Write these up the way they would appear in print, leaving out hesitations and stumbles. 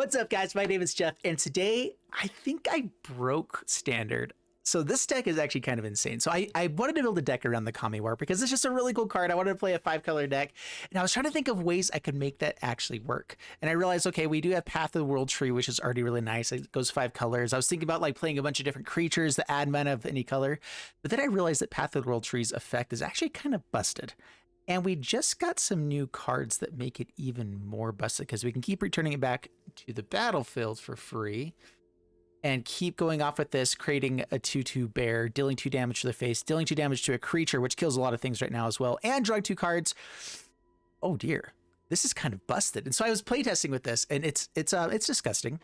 What's up, guys? My name is Jeff, and today I think I broke standard. So this deck is actually kind of insane. So I wanted to build a deck around the Kami War because it's just a really cool card. I wanted to play a 5-color deck, and I was trying to think of ways I could make that actually work. And I realized, okay, we do have Path of the World Tree, which is already really nice. It goes 5 colors. I was thinking about like playing a bunch of different creatures that add mana of any color, but then I realized that Path of the World Tree's effect is actually kind of busted. And we just got some new cards that make it even more busted because we can keep returning it back to the battlefield for free and keep going off with this, creating a 2/2 bear, dealing 2 damage to the face, dealing 2 damage to a creature, which kills a lot of things right now as well, and drawing 2 cards. Oh dear, this is kind of busted. And so I was playtesting with this, and it's disgusting.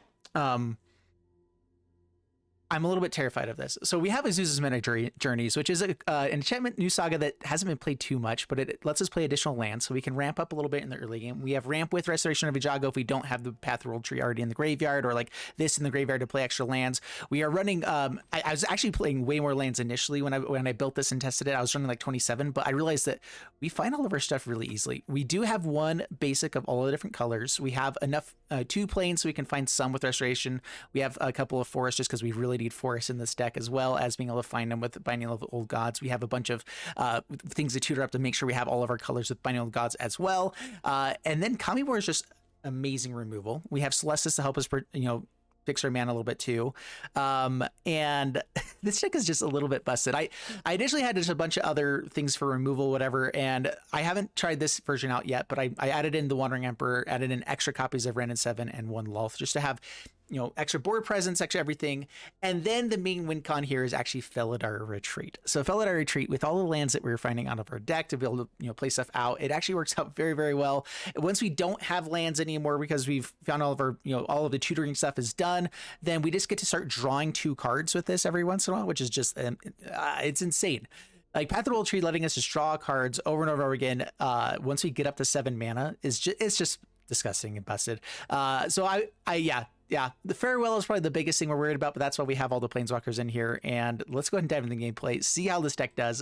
I'm a little bit terrified of this. So we have Azusa's Mana Journeys, which is an enchantment new saga that hasn't been played too much, but it lets us play additional lands, so we can ramp up a little bit in the early game. We have ramp with Restoration of Eiganjo if we don't have the Path of the World Tree already in the graveyard, or like this in the graveyard to play extra lands. We are running. I was actually playing way more lands initially when I built this and tested it. I was running like 27, but I realized that we find all of our stuff really easily. We do have one basic of all the different colors. We have enough 2 planes so we can find some with Restoration. We have a couple of forests just because we really need forests in this deck, as well as being able to find them with Binding of Old Gods. We have a bunch of things to tutor up to make sure we have all of our colors with Binding of Old Gods as well. And then Kami War is just amazing removal. We have Celestus to help us, fix our mana a little bit too. And this deck is just a little bit busted. I initially had just a bunch of other things for removal, whatever, and I haven't tried this version out yet, but I added in the Wandering Emperor, added in extra copies of Wrenn and Seven and 1 Lolth, just to have, extra board presence, extra everything. And then the main win con here is actually Felidar Retreat. So Felidar Retreat, with all the lands that we were finding out of our deck to be able to, play stuff out, it actually works out very, very well. Once we don't have lands anymore because we've found all of our, all of the tutoring stuff is done, then we just get to start drawing 2 cards with this every once in a while, which is just, it's insane. Like Path of the World Tree letting us just draw cards over and over again once we get up to 7 mana it's just disgusting and busted. Yeah, the farewell is probably the biggest thing we're worried about, but that's why we have all the planeswalkers in here. And let's go ahead and dive into the gameplay, see how this deck does.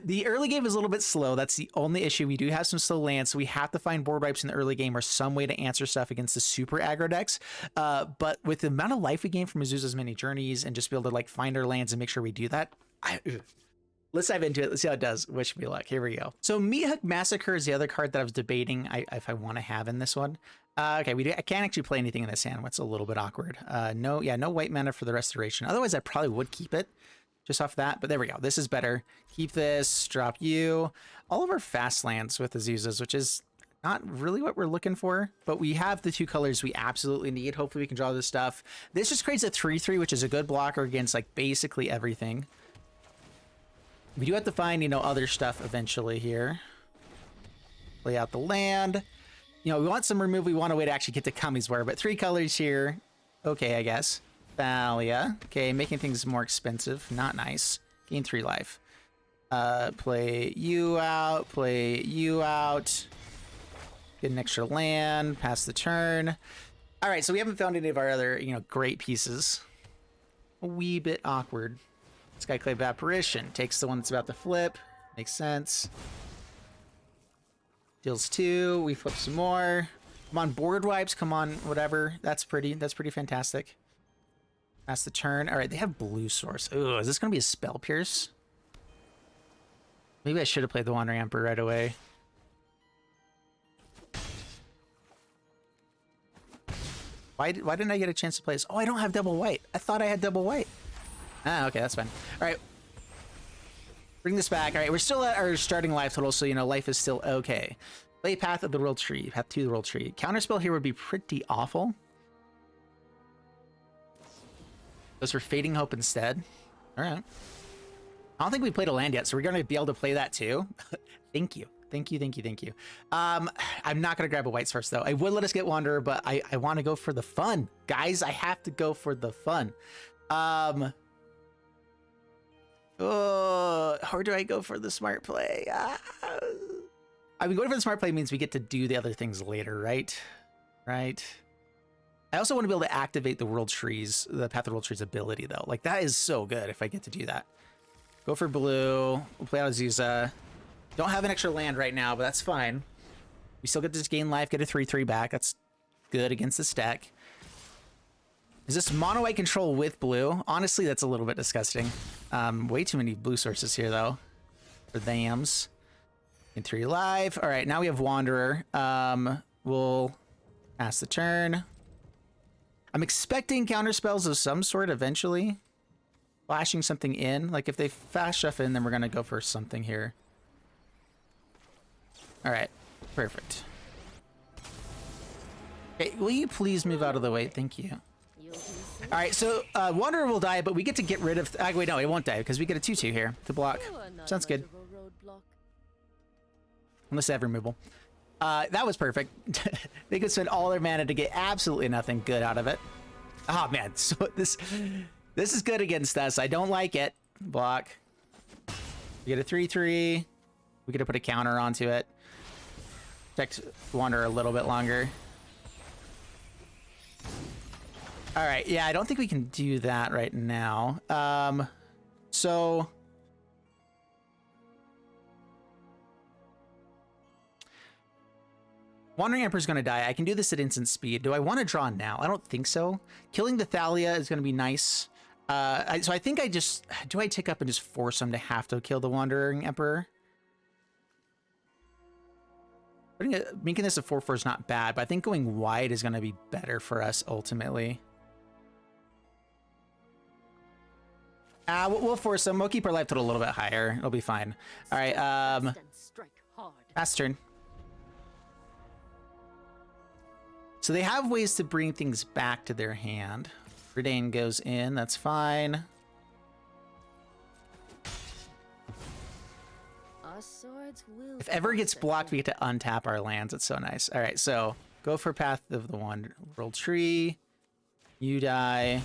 The early game is a little bit slow. That's the only issue. We do have some slow lands, so we have to find board wipes in the early game or some way to answer stuff against the super aggro decks. But with the amount of life we gain from Azusa's Many Journeys and just be able to like find our lands and make sure we do that, let's dive into it. Let's see how it does. Wish me luck. Here we go. So Meat Hook Massacre is the other card that I was debating if I want to have in this one. Okay, I can't actually play anything in this hand. What's a little bit awkward. No white mana for the Restoration. Otherwise, I probably would keep it just off that. But there we go. This is better. Keep this. Drop you. All of our fast lands with Azusas, which is not really what we're looking for. But we have the 2 colors we absolutely need. Hopefully, we can draw this stuff. This just creates a 3/3, which is a good blocker against like basically everything. We do have to find, other stuff eventually here. Play out the land. We want some removal. We want a way to actually get to Kami's War, but 3 colors here. Okay, I guess. Thalia. Okay, making things more expensive. Not nice. Gain 3 life. Play you out. Play you out. Get an extra land. Pass the turn. All right, so we haven't found any of our other, great pieces. A wee bit awkward. Skyclave Apparition takes the one that's about to flip. Makes sense. Deals 2. We flip some more. Come on, board wipes. Come on, whatever. That's pretty fantastic. Pass the turn. All right, they have blue source. Ooh, is this gonna be a Spell Pierce? Maybe I should have played the Wandering Emperor right away. Why didn't I get a chance to play this? Oh, I don't have double white. I thought I had double white. Ah, okay, that's fine. All right. Bring this back. All right, we're still at our starting life total, so, life is still okay. Play Path of the World Tree. Path to the World Tree. Counterspell here would be pretty awful. Goes for Fading Hope instead. All right. I don't think we played a land yet, so we're going to be able to play that too. Thank you. Thank you. I'm not going to grab a white source, though. I would let us get Wanderer, but I want to go for the fun. Guys, I have to go for the fun. Or do I go for the smart play? I mean, going for the smart play means we get to do the other things later, right? Right. I also want to be able to activate the World Trees, the Path of the World Trees ability, though. Like, that is so good if I get to do that. Go for blue. We'll play out Azusa. Don't have an extra land right now, but that's fine. We still get to gain life, get a 3/3 back. That's good against this deck. Is this mono white control with blue? Honestly, that's a little bit disgusting. Way too many blue sources here, though. For thams. In 3 live. All right, now we have Wanderer. We'll pass the turn. I'm expecting counter spells of some sort eventually. Flashing something in. Like, if they fast stuff in, then we're going to go for something here. All right, perfect. Okay, will you please move out of the way? Thank you. All right, so Wanderer will die, but we get to get rid of... wait, no, it won't die because we get a 2/2 here to block. Sounds good. Unless they have removal. That was perfect. They could spend all their mana to get absolutely nothing good out of it. Oh, man. So this is good against us. I don't like it. Block. We get a 3/3. We get to put a counter onto it. Protect Wanderer a little bit longer. All right. Yeah, I don't think we can do that right now. So... Wandering Emperor's going to die. I can do this at instant speed. Do I want to draw now? I don't think so. Killing the Thalia is going to be nice. So I think I just... Do I tick up and just force him to have to kill the Wandering Emperor? Making this a 4/4 is not bad, but I think going wide is going to be better for us ultimately. We'll force him. We'll keep our life total a little bit higher. It'll be fine. All right. Pass turn. So they have ways to bring things back to their hand. Redane goes in. That's fine. If ever gets blocked, we get to untap our lands. It's so nice. All right, so go for Path of the World Tree. You die.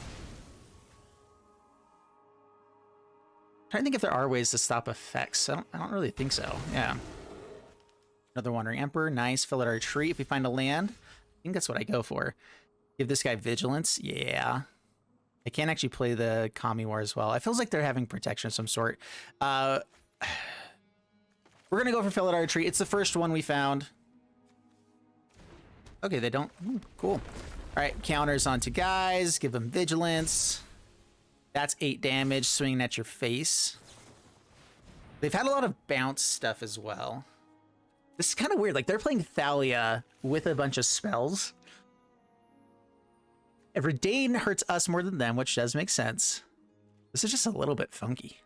Trying to think if there are ways to stop effects. I don't really think so. Yeah. Another Wandering Emperor. Nice. Felidar Retreat if we find a land. I think that's what I go for. Give this guy Vigilance. Yeah. I can't actually play the Kami War as well. It feels like they're having protection of some sort. We're going to go for Felidar Retreat. It's the first one we found. Okay, they don't. Ooh, cool. All right, counters onto guys. Give them Vigilance. That's 8 damage swinging at your face. They've had a lot of bounce stuff as well. This is kind of weird. Like, they're playing Thalia with a bunch of spells. And Redane hurts us more than them, which does make sense. This is just a little bit funky.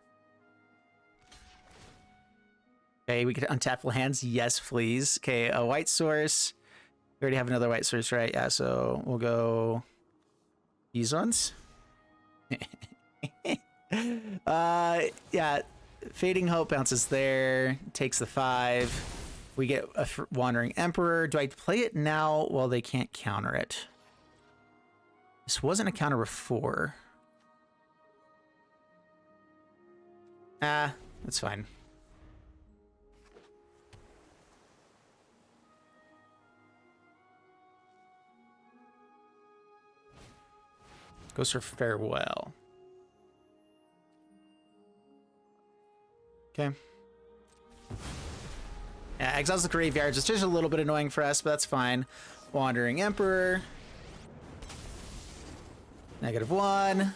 Okay, we could untap lands. Yes, please. Okay, a white source. We already have another white source, right? Yeah, so we'll go these ones. Yeah, Fading Hope bounces there. Takes the 5. We get a Wandering Emperor. Do I play it now while they can't counter it? This wasn't a counter before. That's fine. Goes for Farewell. Okay. Yeah, exiles the graveyard. It's just a little bit annoying for us, but that's fine. Wandering Emperor. -1.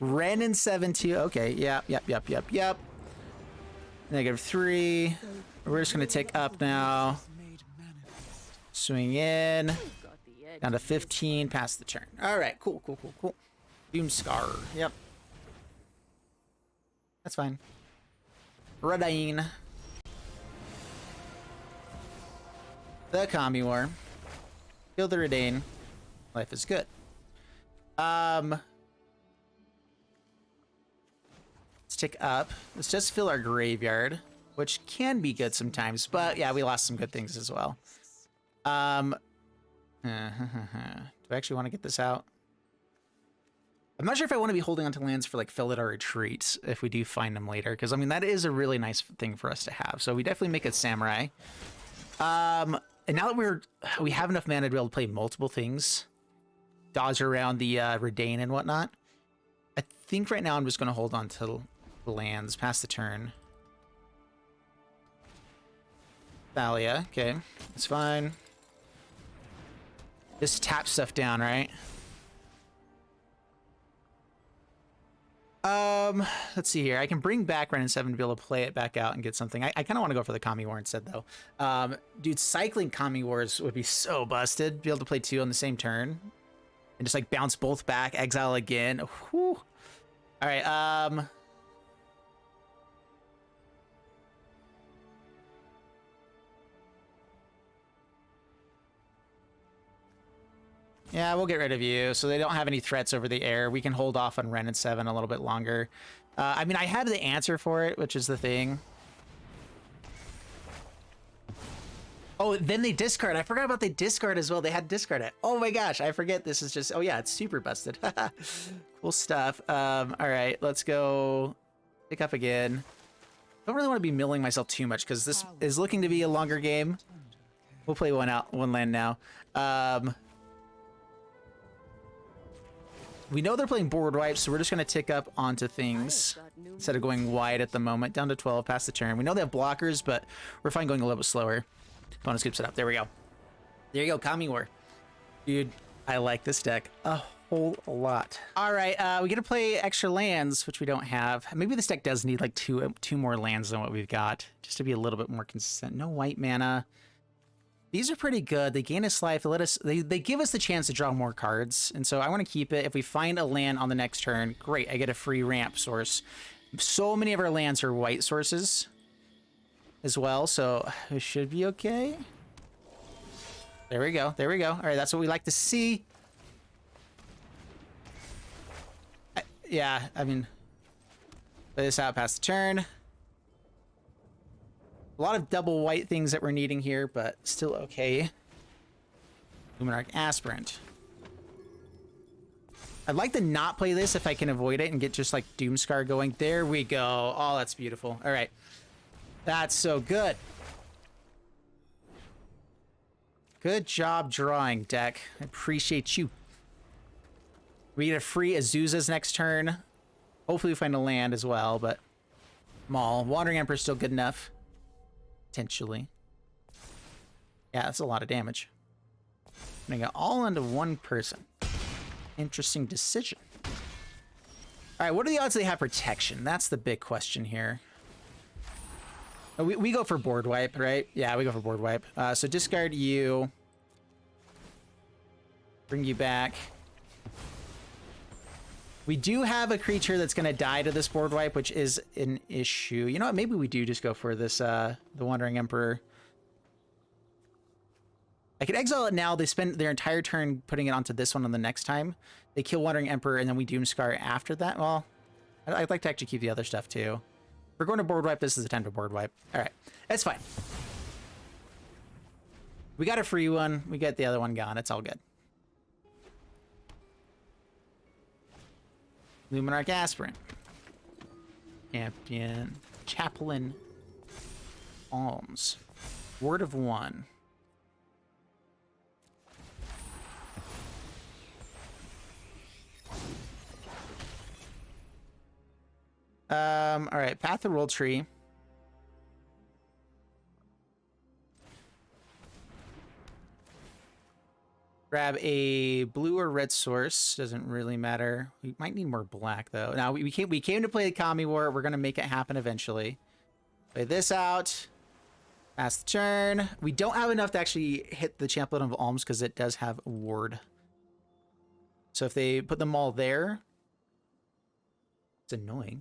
Wrenn and Seven too. Okay, yep. -3. We're just gonna tick up now. Swing in. Down to 15, pass the turn. All right, cool. Doomskar. Yep. That's fine. Redane. The Kami War. Kill the Redane. Life is good. Let's tick up. Let's just fill our graveyard, which can be good sometimes, but yeah, we lost some good things as well. Do I actually want to get this out? I'm not sure if I want to be holding onto lands for like Felidar Retreat if we do find them later, because I mean that is a really nice thing for us to have. So we definitely make a Samurai. And now that we have enough mana to be able to play multiple things, dodge around the Redane and whatnot, I think right now I'm just going to hold on to lands, pass the turn. Thalia, okay, that's fine. Just tap stuff down, right? Let's see here. I can bring back Wrenn and Seven to be able to play it back out and get something. I kind of want to go for the Kami War instead, though. Dude, cycling Kami Wars would be so busted. Be able to play 2 on the same turn and just like bounce both back, exile again. Whew. All right. Yeah, we'll get rid of you, so they don't have any threats over the air. We can hold off on Wrenn and Seven a little bit longer. I mean, I have the answer for it, which is the thing. Oh, then they discard. I forgot about they discard as well. They had discard it. Oh my gosh, I forget this is just... Oh yeah, it's super busted. Cool stuff. All right, let's go pick up again. Don't really want to be milling myself too much because this is looking to be a longer game. We'll play one land now. We know they're playing board wipes, so we're just going to tick up onto things instead of going wide at the moment. Down to 12 past the turn. We know they have blockers, but we're fine going a little bit slower. Bonus scoops it up. There we go. There you go, Kami War. Dude, I like this deck a whole lot. All right, we get to play extra lands, which we don't have. Maybe this deck does need like two more lands than what we've got, just to be a little bit more consistent. No white mana. These are pretty good. They gain us life. They give us the chance to draw more cards. And so I want to keep it. If we find a land on the next turn, great. I get a free ramp source. So many of our lands are white sources as well. So it should be okay. There we go. There we go. All right. That's what we like to see. Yeah. I mean, play this out past the turn. A lot of double white things that we're needing here, but still okay. Luminarch Aspirant. I'd like to not play this if I can avoid it and get just like Doomskar going. There we go. Oh, that's beautiful. All right. That's so good. Good job drawing, deck. I appreciate you. We get a free Azusa's next turn. Hopefully we find a land as well, but Maul. Wandering Emperor's still good enough. Potentially. Yeah, that's a lot of damage. I'm gonna go all into one person. Interesting decision. All right, what are the odds they have protection? That's the big question here. Oh, we go for board wipe, right? Yeah, we go for board wipe. So discard you. Bring you back. We do have a creature that's going to die to this board wipe, which is an issue. You know what? Maybe we do just go for this, the Wandering Emperor. I could exile it now. They spend their entire turn putting it onto this one on the next time. They kill Wandering Emperor, and then we Doomskar after that. Well, I'd like to actually keep the other stuff, too. If we're going to board wipe, this is the time to board wipe. All right. That's fine. We got a free one. We get the other one gone. It's all good. Luminarch Aspirant. Champion. Chaplain. Alms. Word of One. All right. Path of Peril tree. Grab a blue or red source. Doesn't really matter. We might need more black though. Now we came to play the Kami War. We're gonna make it happen eventually. Play this out. Pass the turn. We don't have enough to actually hit the Champion of Alms because it does have a ward. So if they put them all there, it's annoying.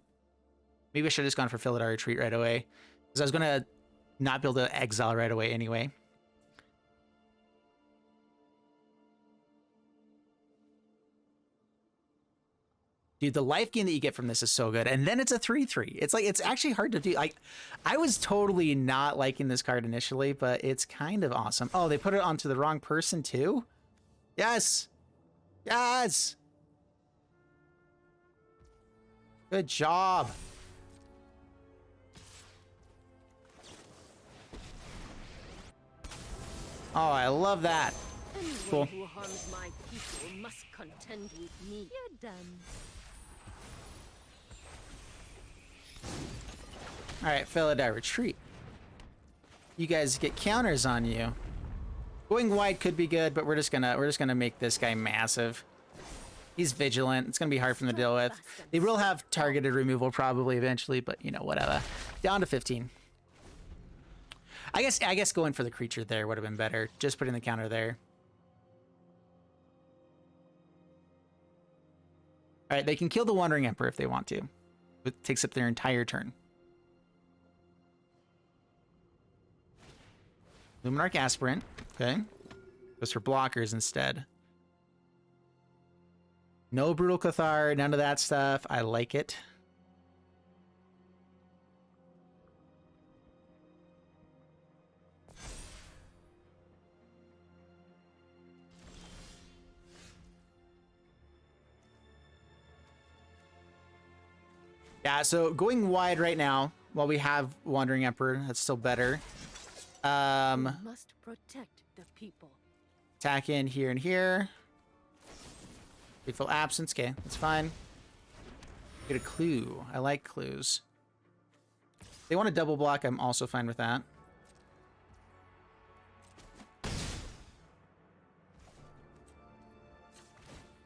Maybe I should have just gone for Felidar Retreat right away because I was gonna not be able to exile right away anyway. Dude, the life gain that you get from this is so good. And then it's a 3/3. It's like, it's actually hard to do. I was totally not liking this card initially, but it's kind of awesome. Oh, they put it onto the wrong person too? Yes. Yes. Good job. Oh, I love that. Cool. Who harms my people must contend with me. You're done. All right, Felidar Retreat. You guys get counters on you. Going wide could be good, but we're just gonna make this guy massive. He's vigilant. It's gonna be hard for him to deal with. They will have targeted removal probably eventually, but you know, whatever. Down to 15. I guess going for the creature there would have been better. Just putting the counter there. All right, they can kill the Wandering Emperor if they want to. It takes up their entire turn. Luminarch Aspirant, okay. Goes for blockers instead. No Brutal Cathar, none of that stuff. I like it. Yeah, so going wide right now, while we have Wandering Emperor, that's still better. We must protect the people. Attack in here and here. Fateful Absence, okay, that's fine. Get a clue. I like clues. If they want to double block, I'm also fine with that.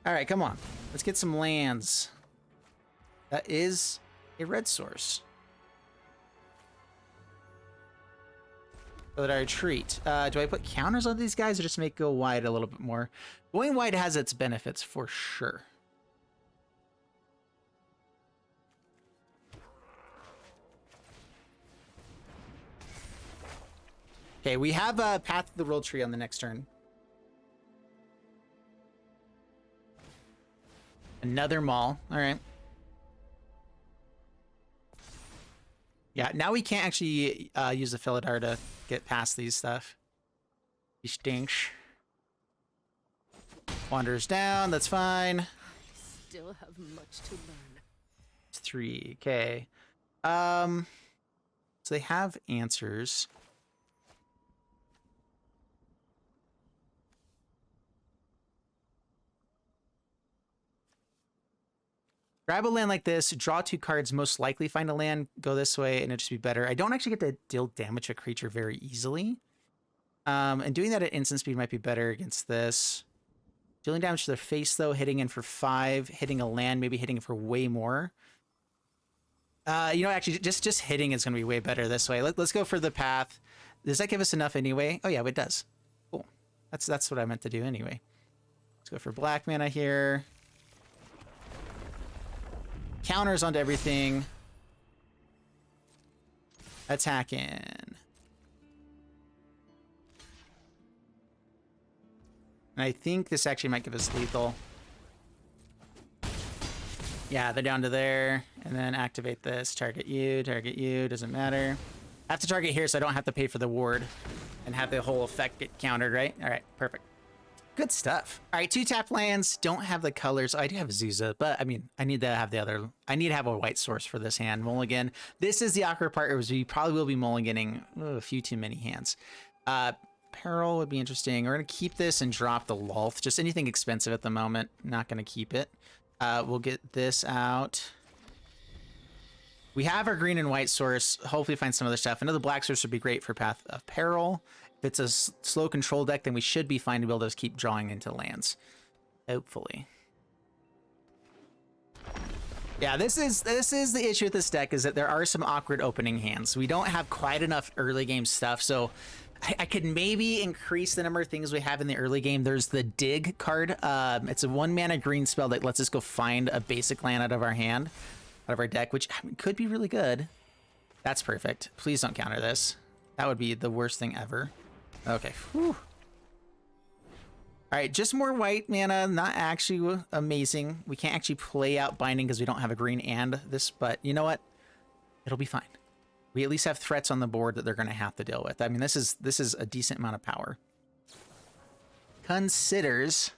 All right, come on. Let's get some lands. That is a red source. Felidar Retreat. Do I put counters on these guys or just make it go wide a little bit more? Going wide has its benefits for sure. Okay, we have a Path of the World Tree on the next turn. Another Maul. All right. Yeah, now we can't actually use the Felidar to get past these stuff. He stinks. Wanders down, that's fine. I still have much to learn. It's 3, okay. So they have answers. Grab a land like this, draw 2 cards, most likely find a land, go this way, and it'll just be better. I don't actually get to deal damage to a creature very easily. And doing that at instant speed might be better against this. Dealing damage to their face, though, hitting in for 5, hitting a land, maybe hitting for way more. You know, actually, just hitting is going to be way better this way. Let's go for the path. Does that give us enough anyway? Oh, yeah, it does. Cool. That's what I meant to do anyway. Let's go for black mana here. Counters onto everything. Attack in. And I think this actually might give us lethal. Yeah, they're down to there. And then activate this. Target you, doesn't matter. I have to target here so I don't have to pay for the ward and have the whole effect get countered, right? All right, perfect. Good stuff. All right, 2 tap lands, don't have the colors. I do have Azusa, but I mean, I need to have the other. I need to have a white source for this hand. Mulligan. This is the awkward part. We probably will be mulliganing a few too many hands. Peril would be interesting. We're going to keep this and drop the Lolth. Just anything expensive at the moment. Not going to keep it. We'll get this out. We have our green and white source. Hopefully find some other stuff. Another black source would be great for Path of Peril. If it's a slow control deck, then we should be fine to be able to just keep drawing into lands. Hopefully. Yeah, this is the issue with this deck, is that there are some awkward opening hands. We don't have quite enough early game stuff, so I could maybe increase the number of things we have in the early game. There's the Dig card. It's a 1 mana green spell that lets us go find a basic land out of our hand, out of our deck, which could be really good. That's perfect. Please don't counter this. That would be the worst thing ever. Okay. Whew. All right, just more white mana, not actually amazing. We can't actually play out Binding because we don't have a green and this, but you know what? It'll be fine. We at least have threats on the board that they're going to have to deal with. I mean, this is a decent amount of power. Considers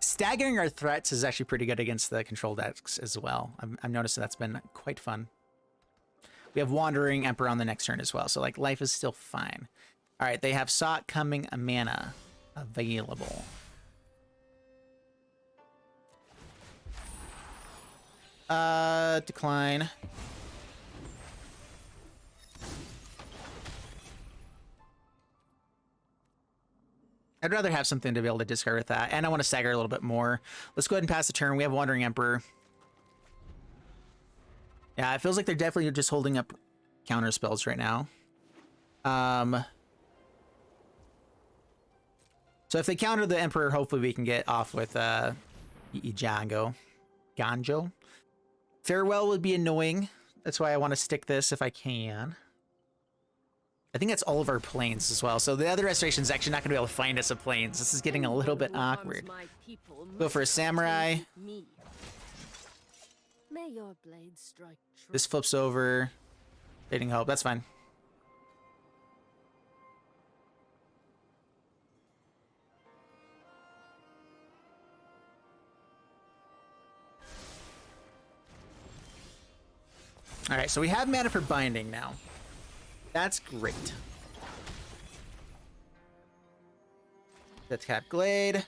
staggering our threats is actually pretty good against the control decks as well. I've noticed that's been quite fun. We have Wandering Emperor on the next turn as well, so like life is still fine. All right, they have Sought Coming mana available. Decline. I'd rather have something to be able to discard with that, and I want to stagger a little bit more. Let's go ahead and pass the turn. We have Wandering Emperor. Yeah, it feels like they're definitely just holding up counter spells right now. So if they counter the Emperor, hopefully we can get off with Eiganjo. Farewell would be annoying. That's why I want to stick this if I can. I think that's all of our planes as well. So the other restoration is actually not going to be able to find us a planes. This is getting a little bit awkward. Go for a samurai. May your blade strike true. This flips over. Fading Hope. That's fine. All right, so we have mana for binding now. That's great. Deathcap Glade.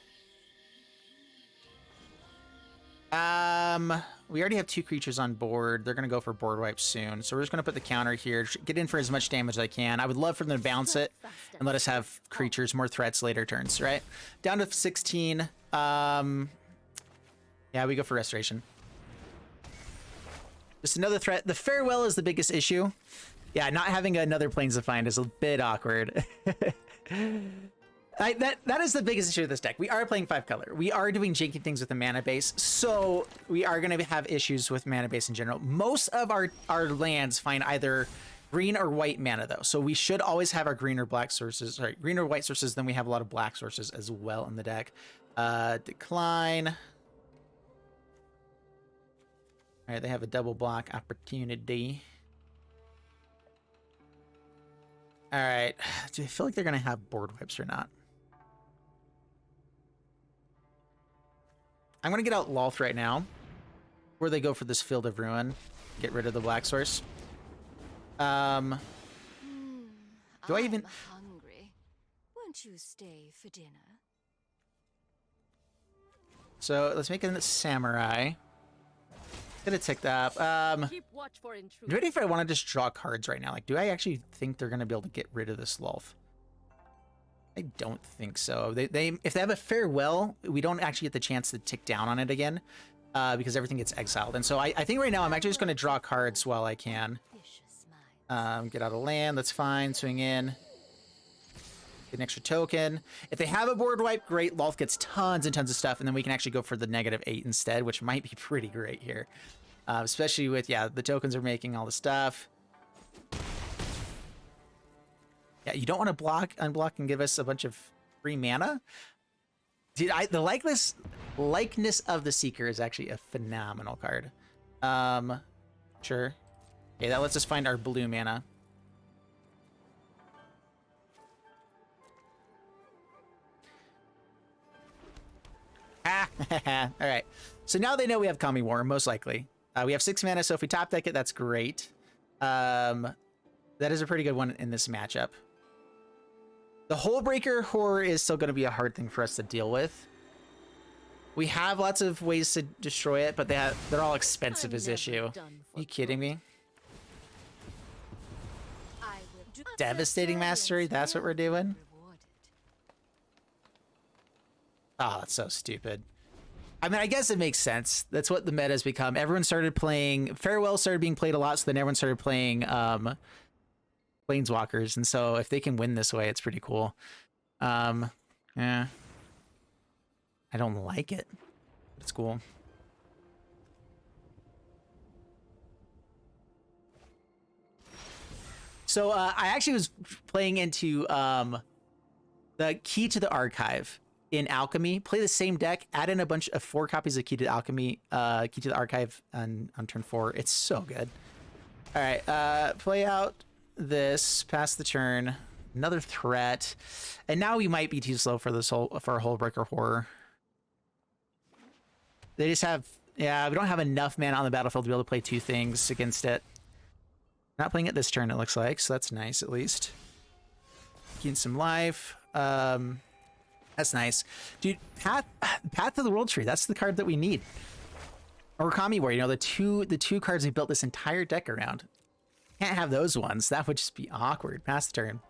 We already have 2 creatures on board. They're gonna go for board wipe soon, so we're just gonna put the counter here. Get in for as much damage as I can. I would love for them to bounce it and let us have creatures, more threats later turns, right? Down to 16. Yeah, we go for restoration. Just another threat. The farewell is the biggest issue. Yeah, not having another Plains of Find is a bit awkward. That is the biggest issue with this deck. We are playing 5 color. We are doing janky things with the mana base, so we are going to have issues with mana base in general. Most of our lands find either green or white mana, though, so we should always have our green or black sources. Sorry, green or white sources. Then we have a lot of black sources as well in the deck. Decline. All right, they have a double block opportunity. All right, do I feel like they're going to have board wipes or not? I'm going to get out Lolth right now, where they go for this Field of Ruin. Get rid of the black source. Do I even... hungry. Won't you stay for dinner? So let's make it a samurai. Gonna tick that up. Keep watch for intrusion. Ready if I want to just draw cards right now. Like, do I actually think they're gonna be able to get rid of this Lolth? I don't think so. If they have a farewell, we don't actually get the chance to tick down on it again, because everything gets exiled. And so I think right now I'm actually just gonna draw cards while I can. Get out of land. That's fine. Swing in. Get an extra token. If they have a board wipe, great. Lolth gets tons and tons of stuff, and then we can actually go for the -8 instead, which might be pretty great here. Especially with, yeah, the tokens are making all the stuff. Yeah, you don't want to unblock and give us a bunch of free mana. Dude, the likeness of the Seeker is actually a phenomenal card. Sure. Okay, that lets us find our blue mana. All right, so now they know we have Kami War, most likely. We have 6 mana, so if we top deck it, that's great. That is a pretty good one in this matchup. The Hullbreaker Horror is still going to be a hard thing for us to deal with. We have lots of ways to destroy it, but they're all expensive as issue. Are you kidding me? Devastating Mastery, that's what we're doing? Oh, that's so stupid. I mean, I guess it makes sense. That's what the meta has become. Everyone started playing... Farewell started being played a lot, so then everyone started playing Planeswalkers. And so if they can win this way, it's pretty cool. Yeah. I don't like it. But it's cool. So I actually was playing into the Key to the Archive in Alchemy. Play the same deck, add in a bunch of 4 copies of Key to the Alchemy, Key to the Archive on turn 4. It's so good. All right, play out this, pass the turn, another threat, and now we might be too slow for this for our Hullbreaker Horror. They just have, yeah, we don't have enough mana on the battlefield to be able to play 2 things against it. Not playing it this turn, it looks like, so that's nice at least. Gain some life. That's nice. Dude, Path of the World Tree, that's the card that we need. Or Kami War, you know, the two cards we built this entire deck around. Can't have those ones. That would just be awkward. Pass the turn.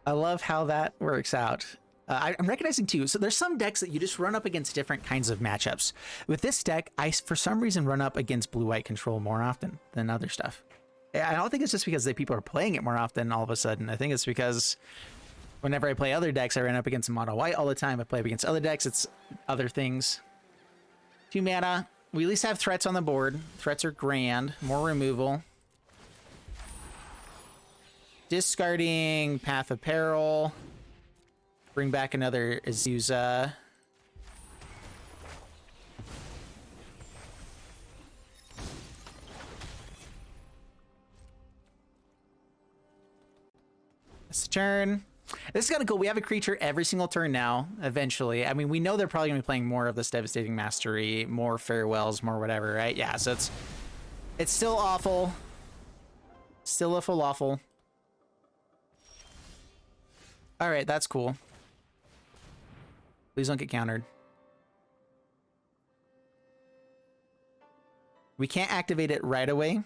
I love how that works out. I'm recognizing too, so there's some decks that you just run up against different kinds of matchups. With this deck, I for some reason run up against blue-white control more often than other stuff. I don't think it's just because people are playing it more often all of a sudden. I think it's because whenever I play other decks, I run up against mono-white all the time. I play up against other decks, it's other things. 2 mana. We at least have threats on the board. Threats are grand. More removal. Discarding Path of Peril. Bring back another Azusa. That's the turn. This is kind of cool. We have a creature every single turn now, eventually. I mean, we know they're probably going to be playing more of this Devastating Mastery, more Farewells, more whatever, right? Yeah, so it's still awful. Still a falafel. All right, that's cool. Please don't get countered. We can't activate it right away.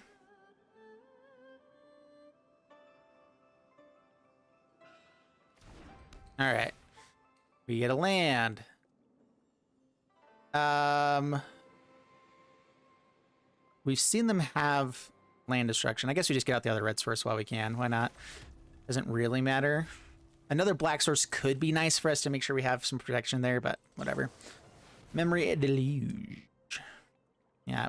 All right. We get a land. We've seen them have land destruction. I guess we just get out the other reds first while we can. Why not? Doesn't really matter. Another black source could be nice for us to make sure we have some protection there, but whatever. Memory Deluge. Yeah.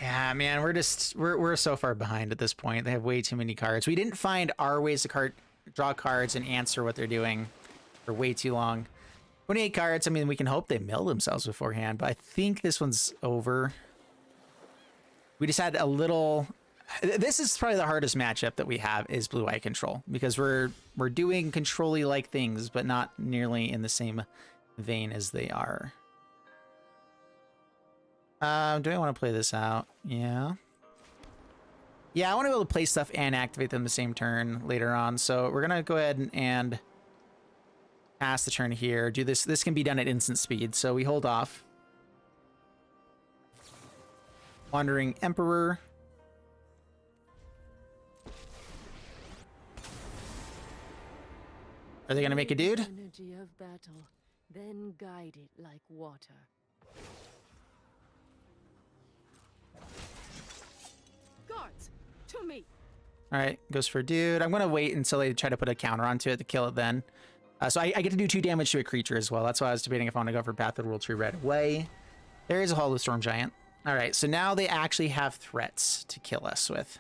Yeah, man, we're so far behind at this point. They have way too many cards. We didn't find our ways to draw cards and answer what they're doing for way too long. 28 cards. I mean, we can hope they mill themselves beforehand, but I think this one's over. We just had a little. This is probably the hardest matchup that we have is blue-eye control because we're doing control-y like things, but not nearly in the same vein as they are. Do I want to play this out? Yeah. Yeah, I want to be able to play stuff and activate them the same turn later on. So we're going to go ahead and pass the turn here. Do this. This can be done at instant speed. So we hold off. Wandering Emperor. Are they going to make a dude? Energy of battle, then guide it like water. Guards, to me. All right, goes for a dude. I'm going to wait until they try to put a counter onto it to kill it then. So I get to do 2 damage to a creature as well. That's why I was debating if I want to go for Path of Peril Tree right away. There is a Hollow Storm Giant. All right, so now they actually have threats to kill us with.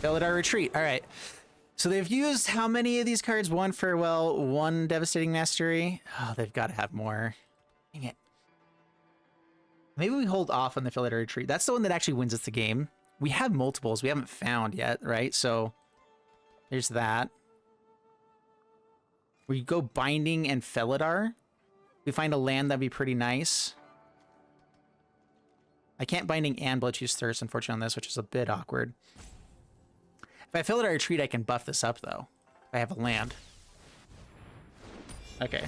Felidar Retreat. All right. So they've used how many of these cards? 1 Farewell, 1 Devastating Mastery. Oh, they've got to have more. Dang it. Maybe we hold off on the Felidar Retreat. That's the one that actually wins us the game. We have multiples we haven't found yet, right? So there's that. We go Binding and Felidar. We find a land, that'd be pretty nice. I can't Binding and Bloodchief's Thirst, unfortunately, on this, which is a bit awkward. If I Felidar Retreat, I can buff this up, though. If I have a land. Okay.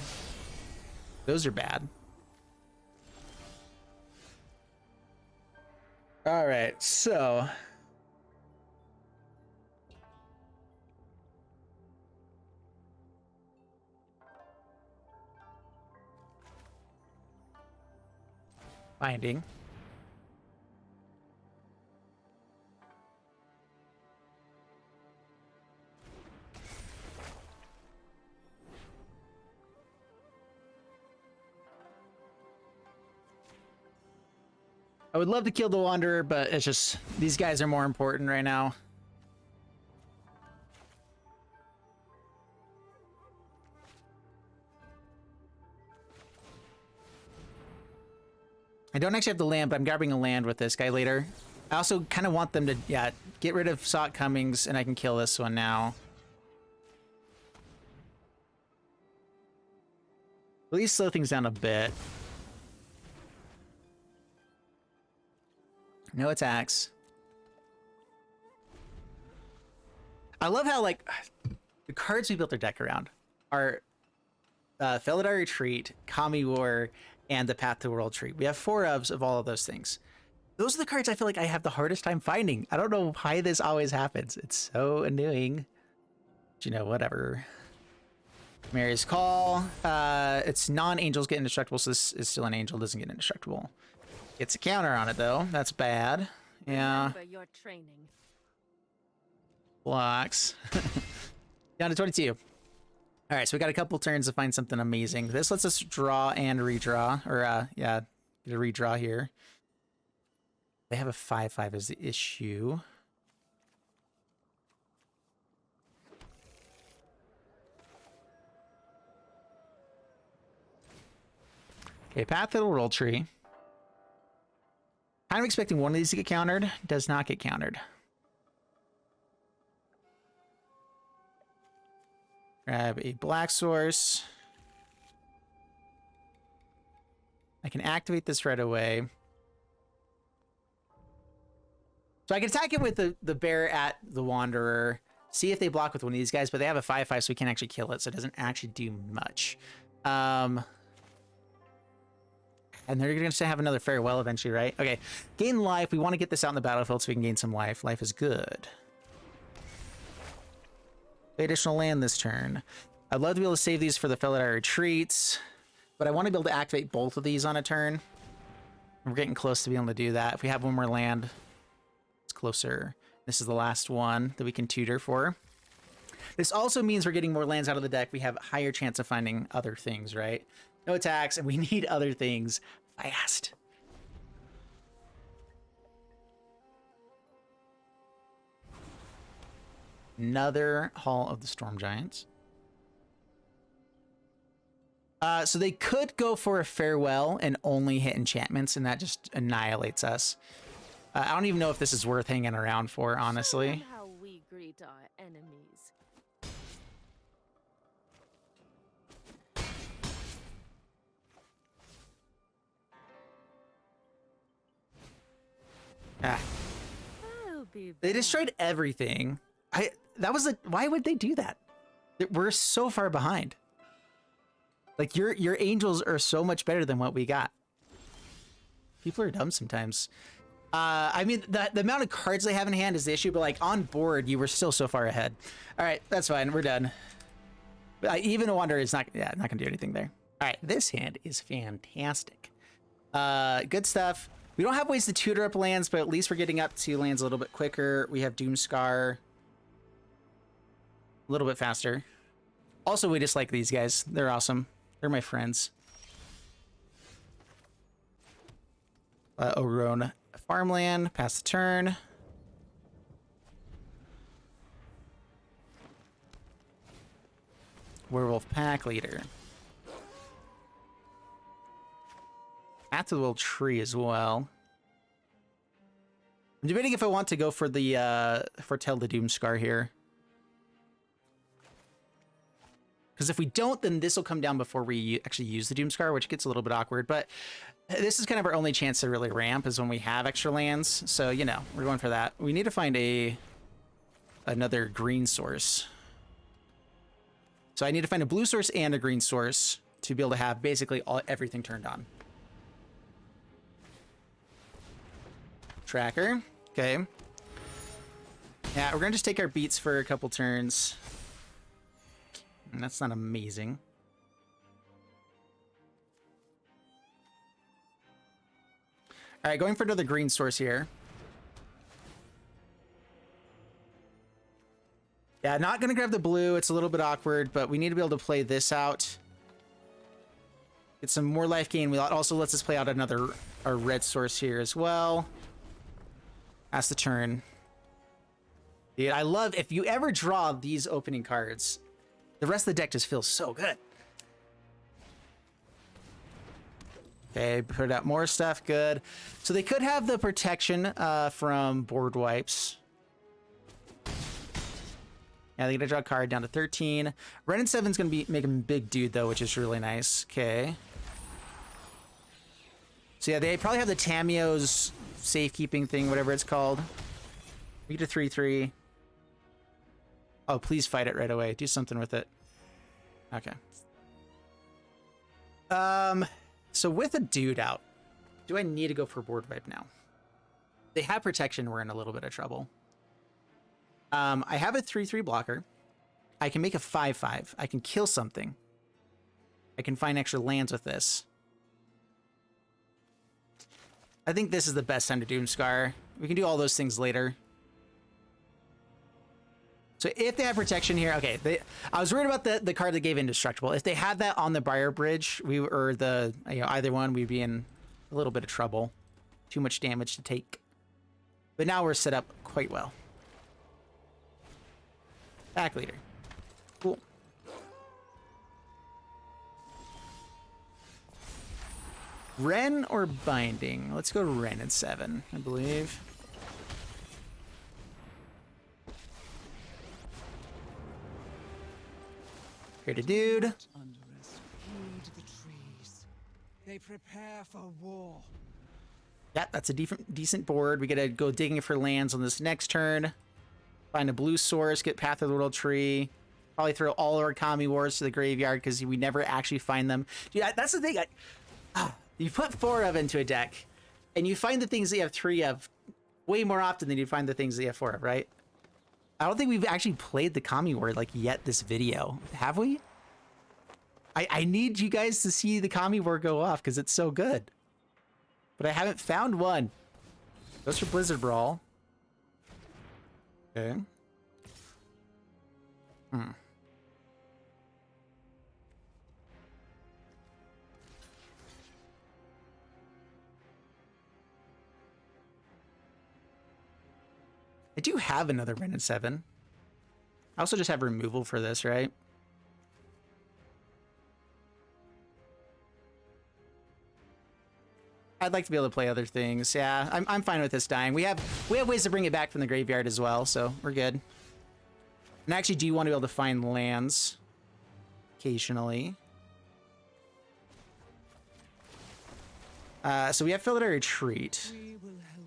Those are bad. All right, so... Binding. I would love to kill the Wanderer, but it's just, these guys are more important right now. I don't actually have the land, but I'm grabbing a land with this guy later. I also kind of want them to, yeah, get rid of Sot Cummings, and I can kill this one now. At least slow things down a bit. No attacks. I love how like the cards we built our deck around are Felidar Retreat, Kami War, and the Path to World Tree. We have 4 of all of those things. Those are the cards I feel like I have the hardest time finding. I don't know why this always happens. It's so annoying. But, you know, whatever. Mary's Call. It's non-angels get indestructible, so this is still an angel, doesn't get indestructible. Gets a counter on it though. That's bad. Yeah. Your training. Blocks. Down to 22. All right, so we got a couple turns to find something amazing. This lets us draw and redraw, or yeah, get a redraw here. They have a 5/5 as the issue. Okay, Path of the World Tree. Kind of expecting one of these to get countered. Does not get countered. Grab a black source. I can activate this right away. So I can attack it with the bear at the Wanderer. See if they block with one of these guys, but they have a 5/5, so we can't actually kill it, so it doesn't actually do much. And they're going to have another farewell eventually, right? Okay, gain life. We want to get this out in the battlefield so we can gain some life. Life is good. Additional land this turn. I'd love to be able to save these for the Felidar Retreats, but I want to be able to activate both of these on a turn. We're getting close to being able to do that. If we have one more land, it's closer. This is the last one that we can tutor for. This also means we're getting more lands out of the deck. We have a higher chance of finding other things, right? No attacks, and we need other things fast. Another Hall of the Storm Giants. So they could go for a farewell and only hit enchantments, and that just annihilates us. I don't even know if this is worth hanging around for, honestly. How we greet our enemies. Ah. They destroyed everything. Why would they do that? We're so far behind. Like your angels are so much better than what we got. People are dumb sometimes. I mean, the amount of cards they have in hand is the issue, but like on board, you were still so far ahead. All right, that's fine. We're done. Even a Wanderer is not gonna do anything there. All right, this hand is fantastic. Good stuff. We don't have ways to tutor up lands, but at least we're getting up to lands a little bit quicker. We have Doomskar. A little bit faster. Also, we just like these guys. They're awesome. They're my friends. Overgrown Farmland. Pass the turn. Werewolf Pack Leader. Path to the World Tree as well. I'm debating if I want to go for the Foretell the Doomskar here. Because if we don't, then this will come down before we actually use the Doomskar, which gets a little bit awkward. But this is kind of our only chance to really ramp is when we have extra lands. So, you know, we're going for that. We need to find another green source. So I need to find a blue source and a green source to be able to have basically everything turned on. Tracker. Okay. Yeah, we're going to just take our beats for a couple turns. And that's not amazing. All right, going for another green source here. Yeah, not going to grab the blue. It's a little bit awkward, but we need to be able to play this out. Get some more life gain. We also lets us play out a red source here as well. That's the turn. Dude, I love if you ever draw these opening cards, the rest of the deck just feels so good. Okay, put out more stuff. Good. So they could have the protection from board wipes. Yeah, they're gonna draw a card down to 13. Wrenn and Seven's gonna be making a big dude though, which is really nice. Okay. So yeah, they probably have the Tamio's safekeeping thing, whatever it's called. We get a 3/3. Oh, please fight it right away. Do something with it. Okay. So with a dude out, do I need to go for board wipe now? They have protection, we're in a little bit of trouble. I have a 3/3 blocker. I can make a 5/5. I can kill something. I can find extra lands with this. I think this is the best time to Doomskar. We can do all those things later. So if they have protection here, okay. I was worried about the card that gave Indestructible. If they had that on the Briar Bridge, or the either one, we'd be in a little bit of trouble. Too much damage to take. But now we're set up quite well. Back leader. Cool. Wrenn or Binding? Let's go Wrenn and Seven, I believe. Create a dude. Heed the trees. They prepare for war. Yeah, that's a decent board. We gotta go digging for lands on this next turn. Find a blue source, get Path of the World Tree. Probably throw all our Kami Wars to the graveyard because we never actually find them. Dude, that's the thing. You put 4 of into a deck, and you find the things that you have 3 of way more often than you find the things that you have 4 of, right? I don't think we've actually played the Kami Word like yet this video. Have we? I need you guys to see the Kami Word go off because it's so good. But I haven't found one. Goes for Blizzard Brawl. Okay. I do have another Wrenn and Seven. I also just have removal for this, right? I'd like to be able to play other things. Yeah, I'm fine with this dying. We have ways to bring it back from the graveyard as well, so we're good. And I actually do want to be able to find lands occasionally. So we have Felidar Retreat.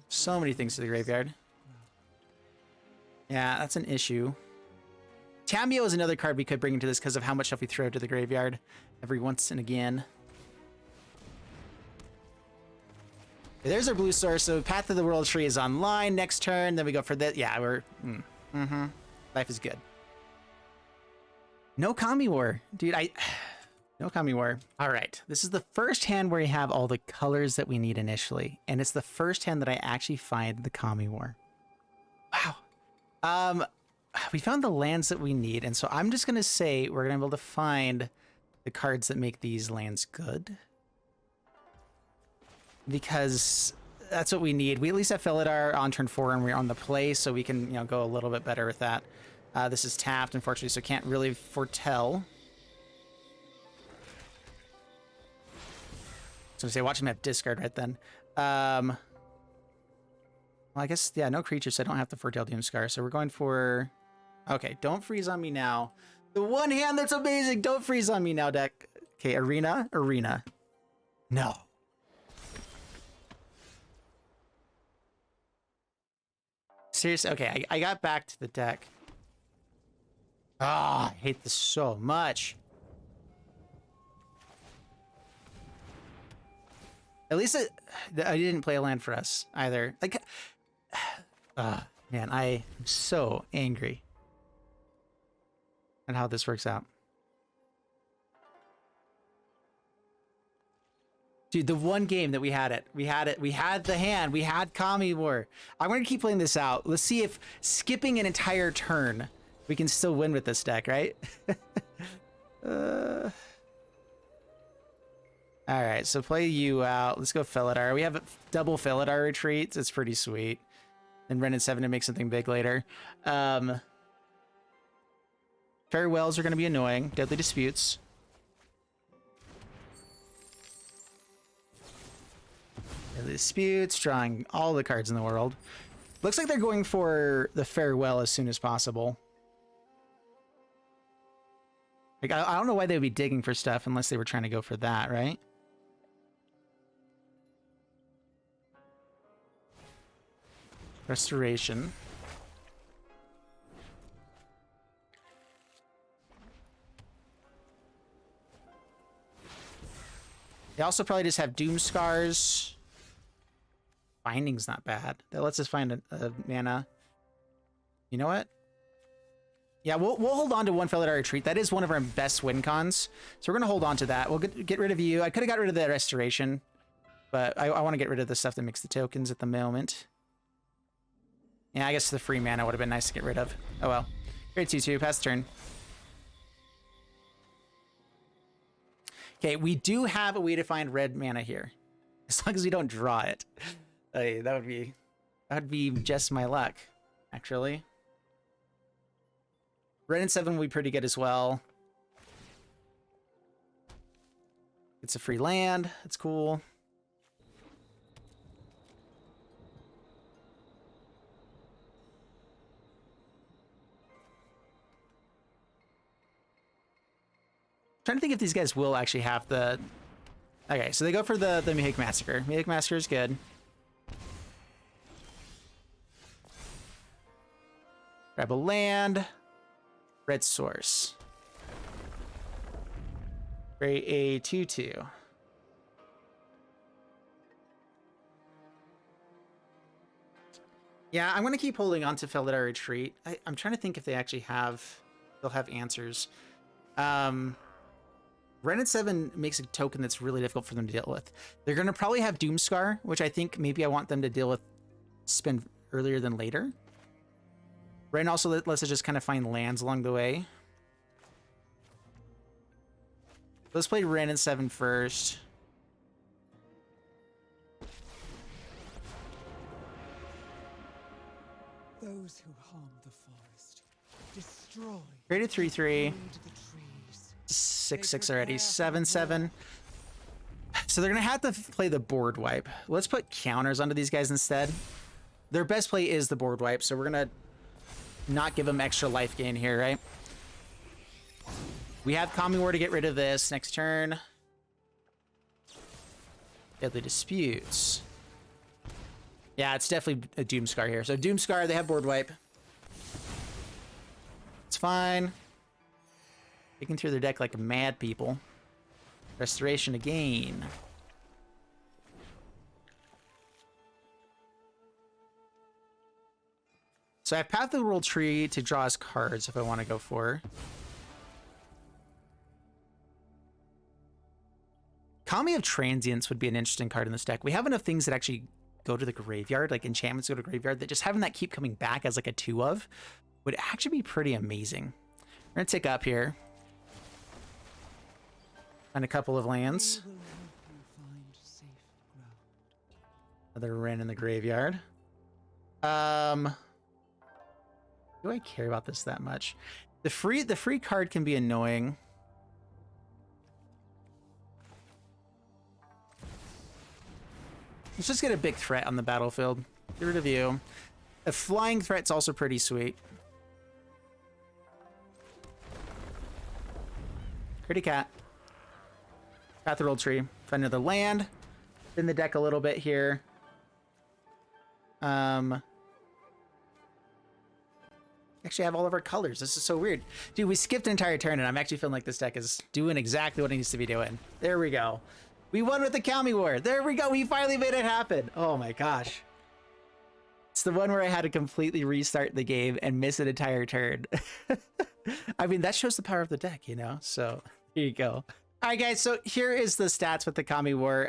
So many things to the graveyard. Yeah, that's an issue. Tamio is another card we could bring into this because of how much stuff we throw to the graveyard every once and again. There's our blue source. So Path of the World Tree is online next turn. Then we go for that. Yeah, we're... Life is good. No Kami War. Dude, no Kami War. All right. This is the first hand where we have all the colors that we need initially. And it's the first hand that I actually find the Kami War. Wow. We found the lands that we need. And so I'm just going to say we're going to be able to find the cards that make these lands good. Because that's what we need. We at least have Felidar on turn 4 and we're on the play, so we can, go a little bit better with that. This is tapped, unfortunately, so can't really foretell. So I say, watch him have discard right then. Well, I guess, yeah, no creatures, so I don't have to foretell Doomskar. So we're going for... Okay, don't freeze on me now. The one hand that's amazing! Don't freeze on me now, deck. Okay, Arena. No. Seriously, okay, I got back to the deck. I hate this so much. At least I didn't play a land for us either. Like, man, I am so angry at how this works out. Dude, the one game that we had the hand, we had Kami War. I'm going to keep playing this out. Let's see if skipping an entire turn, we can still win with this deck, right? All right, so play you out. Let's go Felidar. We have double Felidar retreats. It's pretty sweet. And Wrenn and Seven to make something big later. Farewells are going to be annoying. Deadly Disputes. Disputes, drawing all the cards in the world. Looks like they're going for the Farewell as soon as possible. Like, I don't know why they would be digging for stuff unless they were trying to go for that, right? Restoration. They also probably just have Doomskars. Binding's not bad. That lets us find a mana. You know what? Yeah, we'll hold on to one Felidar Retreat. That is one of our best win cons. So we're going to hold on to that. We'll get rid of you. I could have got rid of the Restoration, but I want to get rid of the stuff that makes the tokens at the moment. Yeah, I guess the free mana would have been nice to get rid of. Oh well. Great 2-2. Pass the turn. Okay, we do have a way to find red mana here. As long as we don't draw it. That would be just my luck, actually. Wrenn and Seven will be pretty good as well. It's a free land. That's cool. Trying to think if these guys will actually have the... Okay, so they go for the Mihik Massacre. Mihik Massacre is good. Grab a land. Red source. Create a 2-2. Yeah, I'm going to keep holding on to Felidar Retreat. I'm trying to think if they actually they'll have answers. Wrenn and Seven makes a token that's really difficult for them to deal with. They're going to probably have Doomskar, which I think maybe I want them to deal with spend earlier than later. Wrenn also lets us just kind of find lands along the way. Let's play Wrenn and Seven first. Those who harm the forest destroy. Created 3/3. The trees. 6/6 already. 7/7. So they're gonna have to play the board wipe. Let's put counters onto these guys instead. Their best play is the board wipe, so we're gonna not give them extra life gain here, right? We have Calming Word to get rid of this next turn. Deadly Disputes. Yeah, it's definitely a Doomskar here. So Doomskar, they have board wipe. It's fine. Picking through their deck like mad people. Restoration again. So I have Path of Peril Tree to draw us cards if I want to go for. Kami of Transience would be an interesting card in this deck. We have enough things that actually go to the graveyard, like enchantments go to graveyard, that just having that keep coming back as like a 2 of would actually be pretty amazing. We're going to tick up here. Find a couple of lands. Another Wrenn in the graveyard. Do I care about this that much? The free card can be annoying. Let's just get a big threat on the battlefield. Get rid of you. A flying threat's also pretty sweet. Pretty cat. Path of Peril Tree. Find another land. In the deck a little bit here. Actually have all of our colors. This is so weird. Dude, we skipped an entire turn and I'm actually feeling like this deck is doing exactly what it needs to be doing. There we go. We won with the Kami War. There we go. We finally made it happen. Oh my gosh. It's the one where I had to completely restart the game and miss an entire turn. I mean, that shows the power of the deck, you know? So here you go. All right, guys, so here is the stats with the Kami War.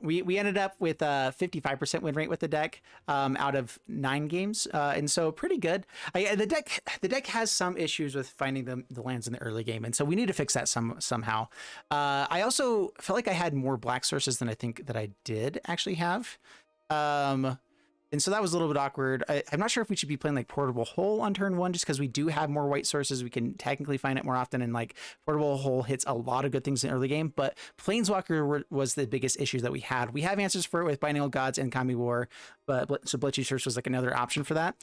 We ended up with a 55% win rate with the deck out of 9 games, and so pretty good. The deck has some issues with finding the lands in the early game, and so we need to fix that somehow. I also felt like I had more black sources than I think that I did actually have. And so that was a little bit awkward. I'm not sure if we should be playing like Portable Hole on turn 1, just because we do have more white sources. We can technically find it more often, and like Portable Hole hits a lot of good things in the early game, but Planeswalker was the biggest issue that we had. We have answers for it with Binding of Gods and Kami War, but so Bloodchief Search was like another option for that.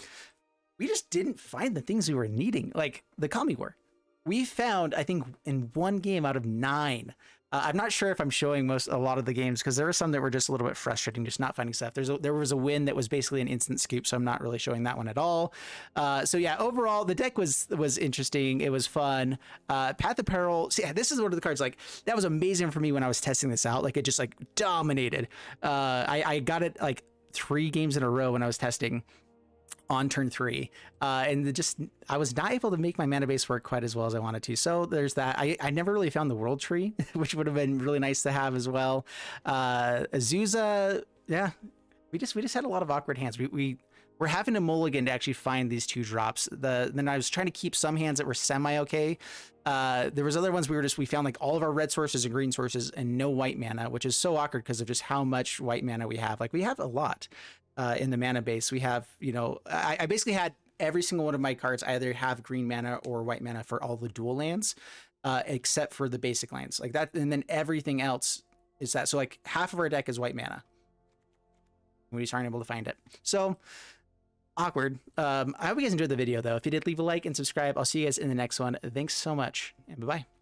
We just didn't find the things we were needing, like the Kami War. We found, I think, in 1 game out of 9, I'm not sure if I'm showing a lot of the games because there were some that were just a little bit frustrating, just not finding stuff. There was a win that was basically an instant scoop, so I'm not really showing that one at all. So yeah, overall the deck was interesting. It was fun. Path of Peril. See, this is one of the cards like that was amazing for me when I was testing this out. Like it just like dominated. I got it like 3 games in a row when I was testing on turn 3, and I was not able to make my mana base work quite as well as I wanted to. So there's that. I never really found the world tree, which would have been really nice to have as well. Azusa, yeah, we just had a lot of awkward hands. We're having to mulligan to actually find these 2 drops. Then I was trying to keep some hands that were semi okay. There was other ones we found like all of our red sources and green sources and no white mana, which is so awkward because of just how much white mana we have. Like we have a lot. In the mana base, we have, I basically had every single one of my cards either have green mana or white mana for all the dual lands, except for the basic lands like that. And then everything else is that. So like half of our deck is white mana. We just aren't able to find it. So awkward. I hope you guys enjoyed the video though. If you did, leave a like and subscribe. I'll see you guys in the next one. Thanks so much and bye-bye.